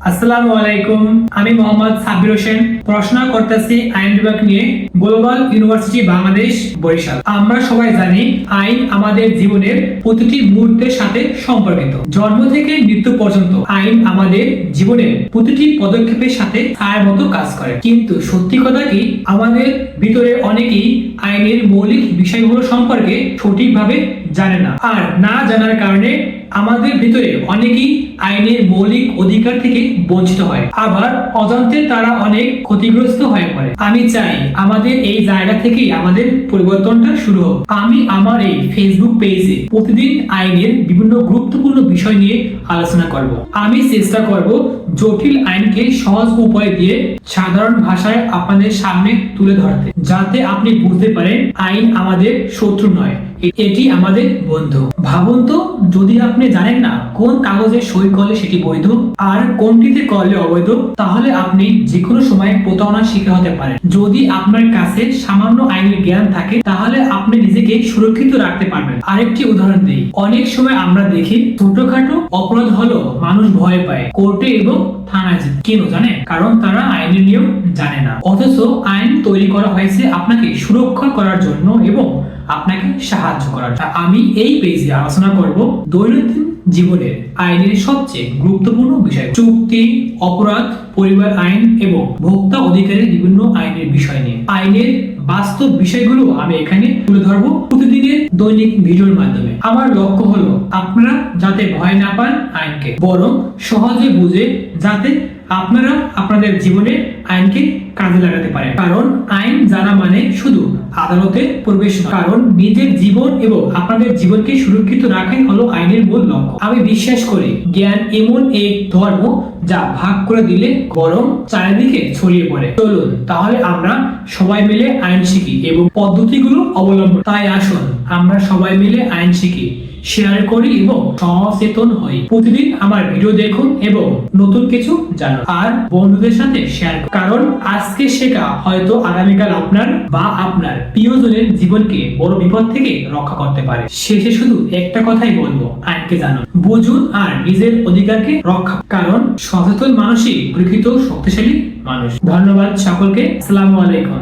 আসসালামু আলাইকুম। আমি মোহাম্মদ সাব্বির হোসেন, পড়াশোনা করতেছি আইন বিভাগ নিয়ে, গ্লোবাল ইউনিভার্সিটি বাংলাদেশ, বরিশাল। আমরা সবাই জানি আইন আমাদের জীবনের প্রতিটি মুহূর্তের সাথে সম্পর্কিত। জন্ম থেকে মৃত্যু পর্যন্ত আইন আমাদের জীবনের প্রতিটি পদক্ষেপের সাথে ছায়ার মতো কাজ করে। কিন্তু সত্যি কথা কি, আমাদের ভিতরে অনেকেই আইনের মৌলিক বিষয়গুলো সম্পর্কে সঠিকভাবে জানে না, আর না জানার কারণে আমাদের ভিতরে অনেকেই আইনের মৌলিক অধিকার থেকে বঞ্চিত হয়, আবার অজান্তে তারা অনেক ক্ষতিগ্রস্ত হয়ে পড়ে। আমি চাই আমাদের এই জায়গা থেকেই আমাদের পরিবর্তনটা শুরু হোক। আমি আমার এই ফেসবুক পেজে প্রতিদিন আইনের বিভিন্ন গুরুত্বপূর্ণ বিষয় নিয়ে আলোচনা করব। আমি চেষ্টা করব জটিল আইনকে সহজ উপায় দিয়ে সাধারণ ভাষায় আপনাদের সামনে তুলে ধরতে, যাতে আপনি বুঝতে পারেন আইন আমাদের শত্রু নয়, এটি আমাদের বন্ধু। ভাবুন তো, যদি আপনি জানেন না কোন কাগজে সই করলে সেটি বৈধ আর কোনটিতে করলে অবৈধ, তাহলে আপনি যে কোনো সময় প্রতারণার শিকার হতে পারেন। যদি আপনার কাছে সামান্য আইনের জ্ঞান থাকে, তাহলে আপনি নিজেকে সুরক্ষিত রাখতে পারবেন। আরেকটি উদাহরণ দিই, অনেক সময় আমরা দেখি ছোটখাটো অপরাধ হলো মানুষ ভয় পায় কোর্টে এবং থানায় যেতে। কেন জানেন? কারণ তারা আইনের নিয়ম জানে না। অথচ আইন তৈরি করা হয়েছে আপনাকে সুরক্ষা করার জন্য এবং আপনাকে সাহায্য করার জন্য। আমি এই পেজে আলোচনা করব দৈনন্দিন জীবনের আইনের সবচেয়ে গুরুত্বপূর্ণ বিষয়, চুক্তি, অপরাধ, পরিবার আইন এবং ভোক্তা অধিকারের বিভিন্ন আইনের বিষয় নিয়ে। আইনের বাস্তব বিষয়গুলো আমি এখানে তুলে ধরবো প্রতিদিনের দৈনিক ভিডিওর মাধ্যমে। আমার লক্ষ্য হলো আপনারা যাতে ভয় না পান আইনকে, বরং সহজে বুঝে যাতে আপনারা আপনাদের জীবনে আইনকে কাজে লাগাতে পারেন। কারণ আইন জানা মানে শুধু আদালতে প্রবেশ নয়, কারণ নিজের জীবন এবং আপনাদের জীবনকে সুরক্ষিত রাখাই হলো আইনের মূল লক্ষ্য। আমি বিশ্বাস করি জ্ঞান এমন এক ধর্ম যা ভাগ করে দিলে বরং চারিদিকে ছড়িয়ে পড়ে। চলুন তাহলে আমরা সবাই মিলে আইন শিখি এবং পদ্ধতিগুলো অবলম্বন। তাই আসুন আমরা সবাই মিলে আইন শিখি, শেয়ার করি এবং সচেতন হই। প্রতিদিন আমার ভিডিও দেখুন এবং নতুন কিছু জানুন, আর বন্ধুদের সাথে শেয়ার করুন। কারণ আজকে শেখা হয়তো আগামীকাল আপনার বা আপনার প্রিয়জনের জীবনকে বড় বিপদ থেকে রক্ষা করতে পারে। শেষে শুধু একটা কথাই বলবো, আইনকে জানুন, বুঝুন আর নিজের অধিকারকে রক্ষা, কারণ সচেতন মানুষই প্রকৃত শক্তিশালী মানুষ। ধন্যবাদ সকলকে। আসসালামু আলাইকুম।